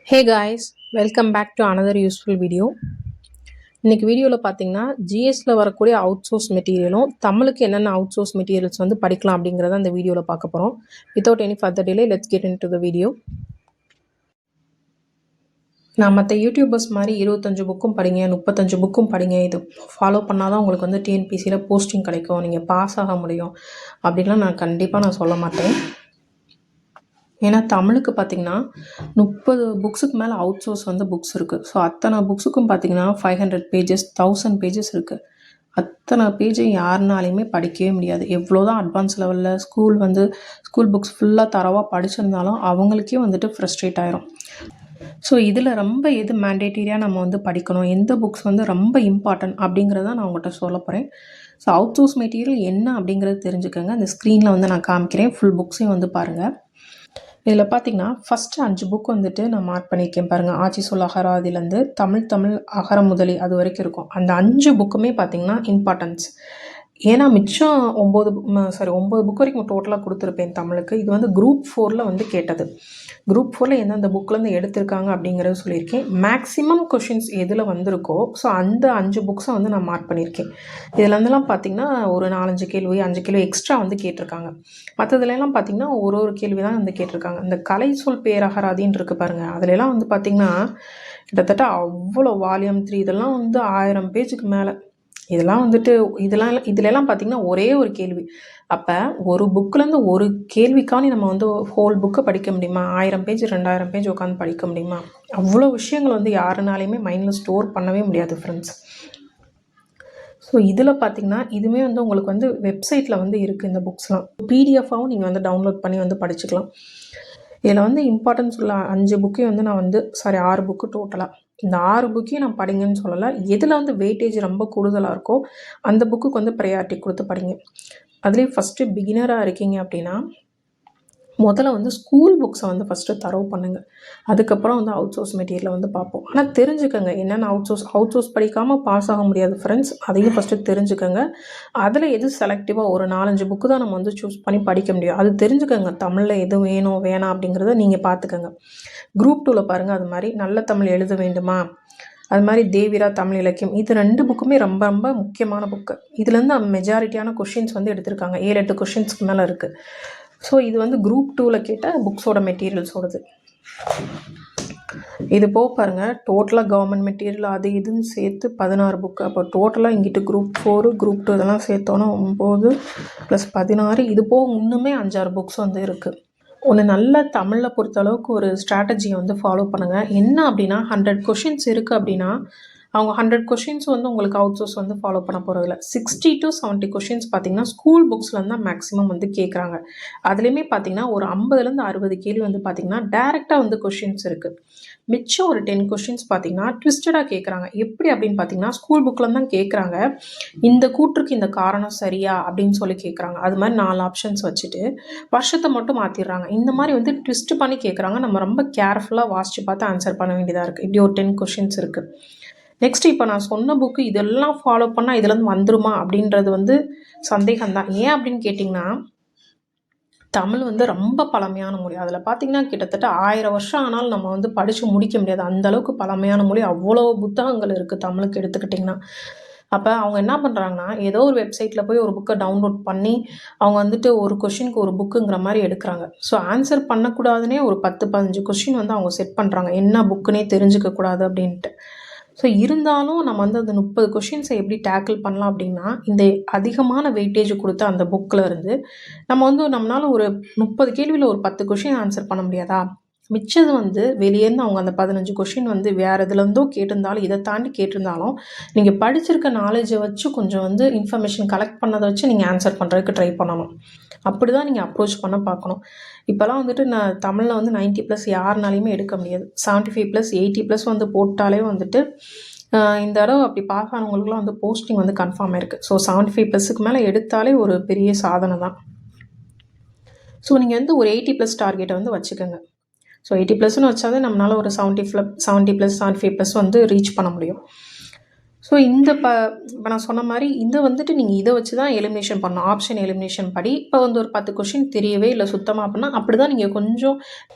Hey guys, welcome back to another useful video. இன்றைக்கி வீடியோவில் பார்த்தீங்கன்னா ஜிஎஸ்சில் வரக்கூடிய அவுட் சோர்ஸ் மெட்டீரியலும் தமிழுக்கு என்னென்ன அவுட் சோர்ஸ் மெட்டீரியல்ஸ் வந்து படிக்கலாம் அப்படிங்கிறத அந்த வீடியோவில் பார்க்க போகிறோம். Without any further delay let's get in to the video. நான் மற்ற யூடியூபர்ஸ் மாதிரி 25 புக்கும் படிங்க 35 புக்கும் படிங்க, இது ஃபாலோ பண்ணால் தான் உங்களுக்கு வந்து டிஎன்பிசியில் போஸ்டிங் கிடைக்கும், நீங்கள் பாஸ் ஆக முடியும் அப்படின்லாம் நான் சொல்ல மாட்டேன். ஏன்னா தமிழுக்கு பார்த்திங்கன்னா 30 புக்ஸுக்கு மேலே அவுட் சோர்ஸ் வந்து புக்ஸ் இருக்குது. ஸோ அத்தனை புக்ஸுக்கும் பார்த்திங்கன்னா 500 பேஜஸ் 1000 பேஜஸ் இருக்குது. அத்தனை பேஜை யாருனாலையுமே படிக்கவே முடியாது. எவ்வளோ தான் அட்வான்ஸ் லெவலில் ஸ்கூல் புக்ஸ் ஃபுல்லாக தரவாக படிச்சிருந்தாலும் அவங்களுக்கே வந்துட்டு ஃப்ரஸ்ட்ரேட் ஆயிரும். ஸோ இதில் ரொம்ப எது மேண்டேட்டரியாக நம்ம வந்து படிக்கணும், எந்த புக்ஸ் வந்து ரொம்ப இம்பார்ட்டன்ட் அப்படிங்கிறத நான் உங்கள்கிட்ட சொல்ல போகிறேன். ஸோ அவுட் சோர்ஸ் மெட்டீரியல் என்ன அப்படிங்கிறது தெரிஞ்சுக்கோங்க. அந்த ஸ்க்ரீனில் வந்து நான் காமிக்கிறேன், ஃபுல் புக்ஸையும் வந்து பாருங்கள். இதில் பார்த்தீங்கன்னா ஃபஸ்ட்டு 5 புக் வந்துட்டு நான் மார்க் பண்ணியிருக்கேன் பாருங்கள். ஆட்சி சொல் அகராதிலேருந்து தமிழ் அகர முதலி அது வரைக்கும் இருக்கும். அந்த 5 புக்குமே பார்த்திங்கன்னா இம்பார்ட்டன்ஸ். ஏன்னா மிச்சம் 9 புக் வரைக்கும் டோட்டலாக கொடுத்துருப்பேன் தமிழுக்கு. இது வந்து குரூப் 4 வந்து கேட்டது. குரூப் 4 எந்தெந்த புக்லேருந்து எடுத்திருக்காங்க அப்படிங்கிறத சொல்லியிருக்கேன். மேக்ஸிமம் கொஷின்ஸ் எதில் வந்திருக்கோ ஸோ அந்த 5 புக்ஸை வந்து நான் மார்க் பண்ணியிருக்கேன். இதுலேருந்துலாம் பார்த்திங்கன்னா ஒரு 4-5 கேள்வி 5 கேள்வி எக்ஸ்ட்ரா வந்து கேட்டிருக்காங்க. மற்றதுலாம் பார்த்திங்கன்னா ஒரு கேள்வி தான் வந்து கேட்டிருக்காங்க. இந்த கலை சொல் பேரகராதின்னு இருக்குது பாருங்கள், அதுலலாம் வந்து பார்த்திங்கன்னா கிட்டத்தட்ட அவ்வளோ வால்யூம் 3 இதெல்லாம் வந்து 1000 பேஜுக்கு மேலே. இதுலலாம் பார்த்திங்கன்னா ஒரே ஒரு கேள்வி. அப்போ ஒரு புக்கிலேருந்து ஒரு கேள்விக்காண்டி நம்ம வந்து ஹோல் புக்கை படிக்க முடியுமா? 1000 பேஜ் 2000 பேஜ் உட்காந்து படிக்க முடியுமா? அவ்வளோ விஷயங்கள் வந்து யாருனாலையுமே மைண்டில் ஸ்டோர் பண்ணவே முடியாது ஃப்ரெண்ட்ஸ். ஸோ இதில் பார்த்திங்கன்னா இதுவுமே வந்து உங்களுக்கு வந்து வெப்சைட்டில் வந்து இருக்குது. இந்த புக்ஸ்லாம் பிடிஎஃபாகவும் நீங்கள் வந்து டவுன்லோட் பண்ணி வந்து படிச்சுக்கலாம். இதில் வந்து இம்பார்ட்டன்ஸ் உள்ள 5 புக்கையும் வந்து நான் வந்து 6 புக்கு டோட்டலாக. இந்த 6 புக்கையும் நான் படிங்கன்னு சொல்லலை. எதில் வந்து வெயிட்டேஜ் ரொம்ப கூடுதலாக இருக்கோ அந்த புக்குக்கு வந்து ப்ரையாரிட்டி கொடுத்து படிங்க. அதுலேயும் ஃபஸ்ட்டு பிகினராக இருக்கீங்க அப்படின்னா முதல்ல வந்து ஸ்கூல் புக்ஸை வந்து ஃபஸ்ட்டு தரவு பண்ணுங்கள். அதுக்கப்புறம் வந்து அவுட் சோர்ஸ் மெட்டீரியலை வந்து பார்ப்போம். ஆனால் தெரிஞ்சுக்கோங்க என்னென்ன அவுட் சோர்ஸ் படிக்காமல் பாஸ் ஆக முடியாது ஃப்ரெண்ட்ஸ். அதையும் ஃபஸ்ட்டு தெரிஞ்சுக்கோங்க. அதில் எது செலக்டிவாக ஒரு 4-5 புக்கு தான் நம்ம வந்து சூஸ் பண்ணி படிக்க முடியும். அது தெரிஞ்சுக்கோங்க. தமிழில் எது வேணும் வேணாம் அப்படிங்கிறத நீங்கள் பார்த்துக்கோங்க. குரூப் 2ல் பாருங்கள், அது மாதிரி நல்ல தமிழ் எழுத வேண்டுமா, அது மாதிரி தேவிரா தமிழ் இலக்கியம், இது 2 புக்குமே ரொம்ப ரொம்ப முக்கியமான புக்கு. இதுலேருந்து மெஜாரிட்டியான கொஷின்ஸ் வந்து எடுத்திருக்காங்க. 7-8 கொஷின்ஸ்க்கு மேலே இருக்குது. ஸோ இது வந்து குரூப் 2ல் கேட்ட புக்ஸோட மெட்டீரியல்ஸோடது. இது போக பாருங்கள், டோட்டலாக கவர்மெண்ட் மெட்டீரியல் அது இதுன்னு சேர்த்து 16 புக்கு. அப்போ டோட்டலாக இங்கிட்டு குரூப் 4 குரூப் 2 இதெல்லாம் சேர்த்தோன்னா 9 + 16. இது போக இன்னுமே 5-6 புக்ஸ் வந்து இருக்குது. ஒன்று நல்ல தமிழில் பொறுத்த அளவுக்கு ஒரு ஸ்ட்ராட்டஜியை வந்து ஃபாலோ பண்ணுங்கள். என்ன அப்படின்னா 100 கொஷின்ஸ் இருக்குது அப்படின்னா அவங்க 100 கொஷின்ஸ் வந்து உங்களுக்கு அவுட் சோர்ஸ் வந்து ஃபாலோ பண்ண போகிறதில்ல. 60 to 70 கொஷின்ஸ் பார்த்திங்கன்னா ஸ்கூல் புக்ஸ்லேருந்து தான் மேக்ஸிமம் வந்து கேட்குறாங்க. அதுலேயுமே பார்த்திங்கன்னா ஒரு 50-லேருந்து 60 கேள்வி வந்து பார்த்திங்கன்னா டேரெக்டாக வந்து கொஷின்ஸ் இருக்குது. மிச்சம் ஒரு 10 கொஷின்ஸ் பார்த்திங்கன்னா ட்விஸ்டடாக கேட்குறாங்க. எப்படி அப்படின்னு பார்த்திங்கன்னா ஸ்கூல் புக்கில் தான் கேட்குறாங்க, இந்த கூற்றுக்கு இந்த காரணம் சரியா அப்படின்னு சொல்லி கேட்குறாங்க. அது மாதிரி 4 ஆப்ஷன்ஸ் வச்சுட்டு வருஷத்தை மட்டும் மாற்றிடுறாங்க. இந்த மாதிரி வந்து ட்விஸ்ட் பண்ணி கேட்குறாங்க. நம்ம ரொம்ப கேர்ஃபுல்லாக வாசித்து பார்த்து ஆன்சர் பண்ண வேண்டியதாக இருக்குது. இப்படி ஒரு 10 கொஷின்ஸ் இருக்குது. நெக்ஸ்ட் இப்போ நான் சொன்ன புக்கு இதெல்லாம் ஃபாலோ பண்ணால் இதுலேருந்து வந்துருமா அப்படின்றது வந்து சந்தேகம்தான். ஏன் அப்படின்னு கேட்டிங்கன்னா தமிழ் வந்து ரொம்ப பழமையான மொழி. அதில் பார்த்திங்கன்னா கிட்டத்தட்ட 1000 வருஷம் ஆனாலும் நம்ம வந்து படித்து முடிக்க முடியாது. அந்தளவுக்கு பழமையான மொழி. அவ்வளோ புத்தகங்கள் இருக்குது தமிழுக்கு எடுத்துக்கிட்டிங்கன்னா. அப்போ அவங்க என்ன பண்ணுறாங்கன்னா ஏதோ ஒரு வெப்சைட்டில் போய் ஒரு புக்கை டவுன்லோட் பண்ணி அவங்க வந்துட்டு ஒரு கொஷினுக்கு ஒரு புக்குங்கிற மாதிரி எடுக்கிறாங்க. ஸோ ஆன்சர் பண்ணக்கூடாதுன்னே ஒரு 10-15 கொஷின் வந்து அவங்க செட் பண்ணுறாங்க, என்ன புக்குன்னே தெரிஞ்சுக்கக்கூடாது அப்படின்ட்டு. ஸோ இருந்தாலும் நம்ம வந்து அந்த 30 கொஷின்ஸை எப்படி டேக்கிள் பண்ணலாம் அப்படின்னா இந்த அதிகமான வெயிட்டேஜ் கொடுத்த அந்த புக்கில் இருந்து நம்ம வந்து நம்மளால் ஒரு 30 கேள்வியில் ஒரு 10 கொஷின் ஆன்சர் பண்ண முடியாதா? மிச்சது வந்து வெளியேருந்து அவங்க அந்த 15 கொஷின் வந்து வேறு எதுலேருந்தோ கேட்டிருந்தாலும் இதை தாண்டி கேட்டிருந்தாலும் நீங்கள் படிச்சிருக்க நாலேஜை வச்சு கொஞ்சம் வந்து இன்ஃபர்மேஷன் கலெக்ட் பண்ணதை வச்சு நீங்கள் ஆன்சர் பண்ணுறதுக்கு ட்ரை பண்ணணும். அப்படி தான் நீங்கள் அப்ரோச் பண்ண பார்க்கணும். இப்போலாம் வந்துட்டு நான் தமிழில் வந்து 90+ யாருனாலையுமே எடுக்க முடியாது. 75+, 80+ வந்து போட்டாலே வந்துட்டு இந்த தடவை அப்படி பாஸ் ஆனவங்களுக்குலாம் வந்து போஸ்டிங் வந்து கன்ஃபார்ம் ஆயிருக்கு. ஸோ 75+க்கு மேலே எடுத்தாலே ஒரு பெரிய சாதனை தான். ஸோ நீங்கள் வந்து ஒரு 80+ டார்கெட்டை வந்து வச்சுக்கோங்க. ஸோ 80+ன்னு வச்சாலே நம்மளால் ஒரு 70+, 75+ வந்து ரீச் பண்ண முடியும். ஸோ இப்போ நான் சொன்ன மாதிரி இதை வந்துட்டு நீங்கள் இதை வச்சு தான் எலிமினேஷன் பண்ணணும். ஆப்ஷன் எலிமினேஷன் படி இப்போ வந்து ஒரு 10 கொஷின் தெரியவே இல்லை சுத்தமாக அப்படின்னா அப்படி தான் நீங்கள் கொஞ்சம்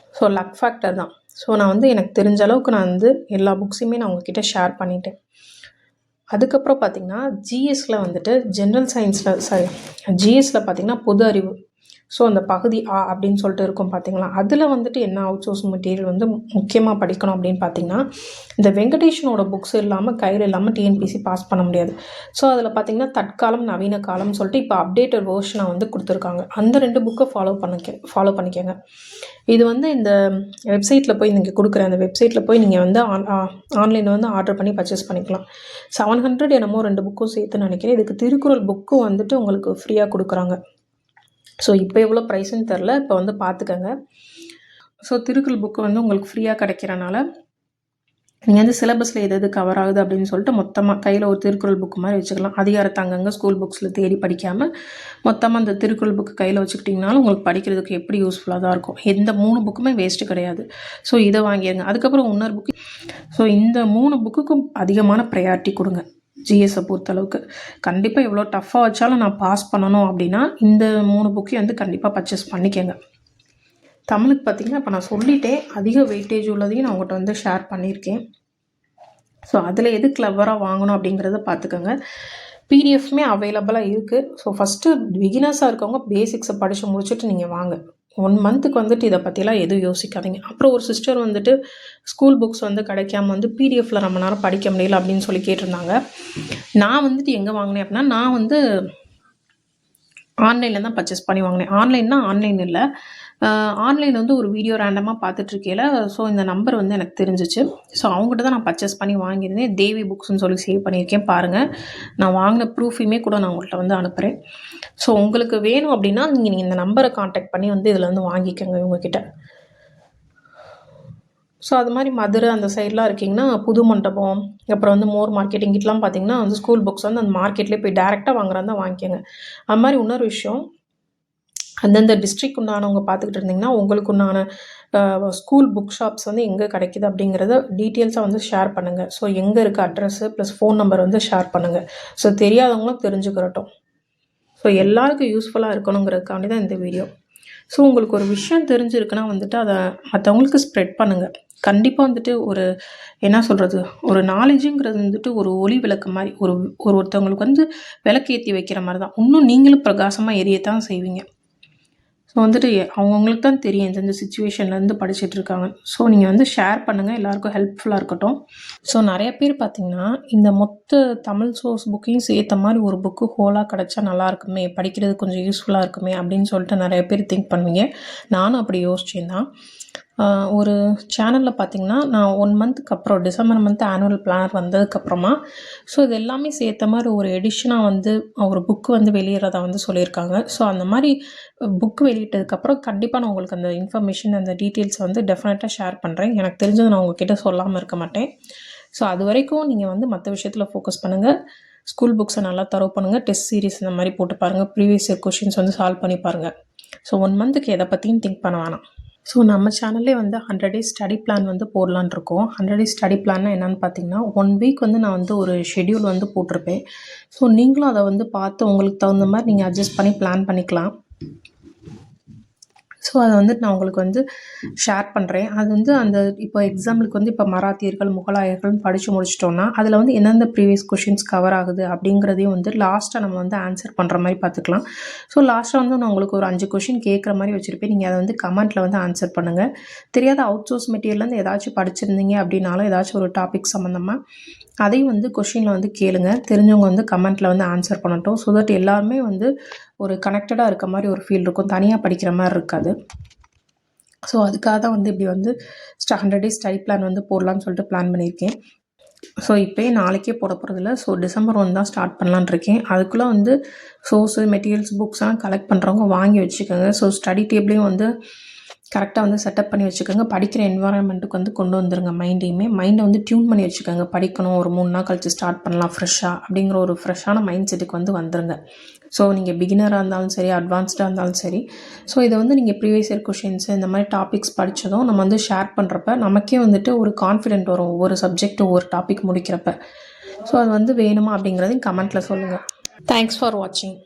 லக் ஃபேக்டர் தான். ஸோ நான் வந்து எனக்கு தெரிஞ்ச அளவுக்கு நான் வந்து எல்லா புக்ஸையுமே நான் உங்ககிட்ட ஷேர் பண்ணிட்டேன். அதுக்கப்புறம் பார்த்திங்கன்னா ஜிஎஸ்சில் வந்துட்டு ஜென்ரல் சயின்ஸில் ஜிஎஸ்சில் பார்த்திங்கன்னா பொது அறிவு. ஸோ அந்த பகுதி ஆ அப்படின்னு சொல்லிட்டு இருக்கும் பார்த்திங்களா, அதில் வந்துட்டு என்ன அவுட் சோர்ஸ் மெட்டீரியல் வந்து முக்கியமாக படிக்கணும் அப்படின்னு பார்த்திங்கன்னா, இந்த வெங்கடேஷனோட புக்ஸ் இல்லாமல் கையில் இல்லாமல் டிஎன்பிசி பாஸ் பண்ண முடியாது. ஸோ அதில் பார்த்திங்கன்னா தற்காலம் நவீன காலம்னு சொல்லிட்டு இப்போ அப்டேட்டட் வேர்ஷனை வந்து கொடுத்துருக்காங்க. அந்த 2 புக்கை ஃபாலோ பண்ணிக்கோங்க. இது வந்து இந்த வெப்சைட்டில் போய் நீங்கள் கொடுக்குற அந்த வெப்சைட்டில் போய் நீங்கள் வந்து ஆன்லைனில் வந்து ஆர்டர் பண்ணி பர்ச்சேஸ் பண்ணிக்கலாம். 700 என்னமோ 2 புக்கும் சேர்த்துன்னு நினைக்கிறேன். இதுக்கு திருக்குறள் புக்கும் வந்துட்டு உங்களுக்கு ஃப்ரீயாக கொடுக்குறாங்க. ஸோ இப்போ எவ்வளோ ப்ரைஸுன்னு தெரில, இப்போ வந்து பார்த்துக்கங்க. ஸோ திருக்குறள் புக்கு வந்து உங்களுக்கு ஃப்ரீயாக கிடைக்கிறனால நீங்கள் வந்து சிலபஸில் எது கவர் ஆகுது அப்படின்னு சொல்லிட்டு மொத்தமாக கையில் ஒரு திருக்குறள் புக்கு மாதிரி வச்சுக்கலாம். அதிகாரத்தை அங்கங்கே ஸ்கூல் புக்ஸில் தேடி படிக்காமல் மொத்தமாக அந்த திருக்குறள் புக்கு கையில் வச்சுக்கிட்டிங்கனாலும் உங்களுக்கு படிக்கிறதுக்கு எப்படி யூஸ்ஃபுல்லாக தான் இருக்கும். எந்த 3 புக்குமே வேஸ்ட்டு கிடையாது. ஸோ இதை வாங்கிடுங்க. அதுக்கப்புறம் இன்னொரு புக்கு. ஸோ இந்த 3 புக்குக்கும் அதிகமான ப்ரையாரிட்டி கொடுங்க. ஜிஎஸை பொறுத்தளவுக்கு கண்டிப்பாக எவ்வளோ டஃப்பாக வச்சாலும் நான் பாஸ் பண்ணணும் அப்படின்னா இந்த 3 புக்கையும் வந்து கண்டிப்பாக பர்ச்சேஸ் பண்ணிக்கோங்க. தமிழுக்கு பார்த்திங்கன்னா இப்போ நான் சொல்லிட்டேன், அதிக வெயிட்டேஜ் உள்ளதையும் நான் உங்கள்கிட்ட வந்து ஷேர் பண்ணியிருக்கேன். ஸோ அதில் எது கிளவராக வாங்கணும் அப்படிங்கிறத பார்த்துக்கோங்க. பிடிஎஃப்மே அவைலபிளாக இருக்குது. ஸோ ஃபஸ்ட்டு பிகினர்ஸாக இருக்கவங்க பேசிக்ஸை படித்து முடிச்சுட்டு நீங்கள் வாங்க. 1 மந்த்துக்கு வந்துட்டு இதை பற்றிலாம் எதுவும் யோசிக்காதீங்க. அப்புறம் ஒரு சிஸ்டர் வந்துட்டு ஸ்கூல் புக்ஸ் வந்து கிடைக்காம வந்து பிடிஎஃப்பில் ரொம்ப நேரம் படிக்க முடியல அப்படின்னு சொல்லி கேட்டிருந்தாங்க. நான் வந்துட்டு எங்கே வாங்கினேன் அப்படின்னா, நான் வந்து ஆன்லைனில் தான் பர்ச்சேஸ் பண்ணி வாங்கினேன். ஆன்லைன் இல்லை, ஆன்லைன் வந்து ஒரு வீடியோ ரேண்டமாக பார்த்துட்ருக்கையில் ஸோ இந்த நம்பர் வந்து எனக்கு தெரிஞ்சிச்சு. ஸோ அவங்ககிட்ட தான் நான் பர்ச்சேஸ் பண்ணி வாங்கியிருந்தேன். தேவி புக்ஸ்ன்னு சொல்லி சேவ் பண்ணியிருக்கேன் பாருங்கள். நான் வாங்கின ப்ரூஃபையுமே கூட நான் உங்கள்கிட்ட வந்து அனுப்புகிறேன். ஸோ உங்களுக்கு வேணும் அப்படின்னா நீங்கள் இந்த நம்பரை காண்டாக்ட் பண்ணி வந்து இதில் வந்து வாங்கிக்கோங்க இவங்கக்கிட்ட. ஸோ அது மாதிரி மதுரை அந்த சைட்லாம் இருக்கீங்கன்னா புது மண்டபம், அப்புறம் வந்து மோர் மார்க்கெட் இங்கிட்டலாம் பார்த்திங்கன்னா வந்து ஸ்கூல் புக்ஸ் வந்து அந்த மார்க்கெட்லேயே போய் டேரெக்டாக வாங்குறாங்க தான் வாங்கிக்கோங்க. அது மாதிரி இன்னொரு விஷயம், அந்தந்த டிஸ்ட்ரிக்ட் உண்டானவங்க பார்த்துக்கிட்டு இருந்தீங்கன்னா உங்களுக்கு உண்டான ஸ்கூல் புக் ஷாப்ஸ் வந்து எங்கே கிடைக்கிது அப்படிங்கிறத டீட்டெயில்ஸாக வந்து ஷேர் பண்ணுங்கள். ஸோ எங்கே இருக்குது அட்ரஸ்ஸு ப்ளஸ் ஃபோன் நம்பர் வந்து ஷேர் பண்ணுங்கள். ஸோ தெரியாதவங்களும் தெரிஞ்சுக்கிறட்டும். ஸோ எல்லாருக்கும் யூஸ்ஃபுல்லாக இருக்கணுங்கிறதுக்காண்டி தான் இந்த வீடியோ. ஸோ உங்களுக்கு ஒரு விஷயம் தெரிஞ்சிருக்குன்னா வந்துட்டு அதை மற்றவங்களுக்கு ஸ்ப்ரெட் பண்ணுங்கள். கண்டிப்பாக வந்துட்டு ஒரு என்ன சொல்கிறது, ஒரு நாலேஜுங்கிறது வந்துட்டு ஒரு ஒளி விளக்கு மாதிரி ஒருத்தவங்களுக்கு வந்து விளக்கேற்றி வைக்கிற மாதிரி தான். இன்னும் நீங்களும் பிரகாசமாக எரியத்தான் செய்வீங்க. ஸோ வந்துட்டு அவங்கவுங்களுக்கு தான் தெரியும் எந்தெந்த சுச்சுவேஷன்லேருந்து படிச்சுட்டு இருக்காங்க. ஸோ நீங்கள் வந்து ஷேர் பண்ணுங்கள், எல்லாேருக்கும் ஹெல்ப்ஃபுல்லாக இருக்கட்டும். ஸோ நிறைய பேர் பார்த்திங்கன்னா இந்த மொத்த தமிழ் சோர்ஸ் புக்கையும் சேர்த்த மாதிரி ஒரு புக்கு ஹோலாக கிடச்சா நல்லாயிருக்குமே, படிக்கிறது கொஞ்சம் யூஸ்ஃபுல்லாக இருக்குமே அப்படின்னு சொல்லிட்டு நிறைய பேர் திங்க் பண்ணுவீங்க. நானும் அப்படி யோசிச்சேன் தான். ஒரு சேனலில் பார்த்திங்கன்னா நான் 1 மந்த்துக்கு அப்புறம் டிசம்பர் மந்த் ஆனுவல் பிளானர் வந்ததுக்கப்புறமா ஸோ இது எல்லாமே சேர்த்த மாதிரி ஒரு எடிஷனாக வந்து ஒரு புக்கு வந்து வெளியிடுறதா வந்து சொல்லியிருக்காங்க. ஸோ அந்த மாதிரி புக்கு வெளியிட்டதுக்கப்புறம் கண்டிப்பாக நான் உங்களுக்கு அந்த இன்ஃபர்மேஷன் அந்த டீட்டெயில்ஸ் வந்து டெஃபினட்டாக ஷேர் பண்ணுறேன். எனக்கு தெரிஞ்சது நான் உங்ககிட்ட சொல்லாமல் இருக்க மாட்டேன். ஸோ அது வரைக்கும் நீங்கள் வந்து மற்ற விஷயத்தில் ஃபோக்கஸ் பண்ணுங்கள். ஸ்கூல் புக்ஸை நல்லா தரவு பண்ணுங்கள். டெஸ்ட் சீரிஸ் இந்த மாதிரி போட்டு பாருங்கள். ப்ரீவியஸ் இயர் கொஷின்ஸ் வந்து சால்வ் பண்ணி பாருங்கள். ஸோ 1 மந்த்துக்கு எதை பற்றியும் திங்க் பண்ண வேணாம். ஸோ நம்ம சேனல்லே வந்து 100 டேஸ் ஸ்டடி பிளான் வந்து போடலான் இருக்கோம். 100 டேஸ் ஸ்டடி பிளான்னா என்னென்னு பார்த்தீங்கன்னா 1 வீக் வந்து நான் வந்து ஒரு ஷெட்யூல் வந்து போட்டிருப்பேன். ஸோ நீங்களும் அதை வந்து பார்த்து உங்களுக்கு தகுந்த மாதிரி நீங்கள் அட்ஜஸ்ட் பண்ணி பிளான் பண்ணிக்கலாம். ஸோ அதை வந்து நான் உங்களுக்கு வந்து ஷேர் பண்ணுறேன். அது வந்து அந்த இப்போ எக்ஸாம்பிளுக்கு வந்து இப்போ மராத்தியர்கள் முகலாயர்கள்னு படித்து முடிச்சிட்டோன்னா அதில் வந்து எந்தெந்த ப்ரீவியஸ் கொஷின்ஸ் கவர் ஆகுது அப்படிங்கிறதையும் வந்து லாஸ்ட்டாக நம்ம வந்து ஆன்சர் பண்ணுற மாதிரி பார்த்துக்கலாம். ஸோ லாஸ்ட்டாக வந்து நான் உங்களுக்கு ஒரு 5 கொஷின் கேட்குற மாதிரி வச்சுருப்பேன். நீங்கள் அதை வந்து கமெண்ட்டில் வந்து ஆன்சர் பண்ணுங்கள். தெரியாத அவுட் சோர்ஸ் மெட்டீரியல்லேருந்து ஏதாச்சும் படிச்சிருந்தீங்க அப்படின்னாலும் ஏதாச்சும் ஒரு டாபிக் சம்மந்தமாக அதையும் வந்து கொஷினில் வந்து கேளுங்க. தெரிஞ்சவங்க வந்து கமெண்ட்டில் வந்து ஆன்சர் பண்ணட்டும். ஸோ தட் எல்லாருமே வந்து ஒரு கனெக்டடாக இருக்க மாதிரி ஒரு ஃபீல் இருக்கும், தனியாக படிக்கிற மாதிரி இருக்காது. ஸோ அதுக்காக தான் வந்து இப்படி வந்து 100 டேஸ் ஸ்டடி பிளான் வந்து போடலான்னு சொல்லிட்டு பிளான் பண்ணியிருக்கேன். ஸோ இப்போயே நாளைக்கே போட போகிறதில்ல. ஸோ டிசம்பர் 1 தான் ஸ்டார்ட் பண்ணலான்னு இருக்கேன். அதுக்குள்ளே வந்து சோர்ஸு மெட்டீரியல்ஸ் புக்ஸ்லாம் கலெக்ட் பண்ணுறவங்க வாங்கி வச்சுக்கோங்க. ஸோ ஸ்டடி டேபிளையும் வந்து கரெக்டாக வந்து செட்டப் பண்ணி வச்சுக்கோங்க. படிக்கிற என்வாரன்மெண்ட்டுக்கு வந்து கொண்டு வந்துருங்க. மைண்டை வந்து டியூன் பண்ணி வச்சுக்கோங்க. படிக்கணும், ஒரு 3 நாள் கழிச்சு ஸ்டார்ட் பண்ணலாம் ஃப்ரெஷ்ஷாக அப்படிங்கிற ஒரு ஃப்ரெஷ்ஷான மைண்ட் செட்டுக்கு வந்து வந்துருங்க. ஸோ நீங்கள் பிகினராக இருந்தாலும் சரி, அட்வான்ஸ்டாக இருந்தாலும் சரி, ஸோ இதை வந்து நீங்கள் ப்ரீவியஸ் இயர் கொஷின்ஸு இந்த மாதிரி டாபிக்ஸ் படித்ததும் நம்ம வந்து ஷேர் பண்ணுறப்ப நமக்கே வந்துட்டு ஒரு கான்ஃபிடென்ட் வரும் ஒவ்வொரு சப்ஜெக்ட் ஒவ்வொரு டாபிக் முடிக்கிறப்ப. ஸோ அது வந்து வேணுமா அப்படிங்கிறதையும் கமெண்ட்டில் சொல்லுங்கள். தேங்க்ஸ் ஃபார் வாட்சிங்.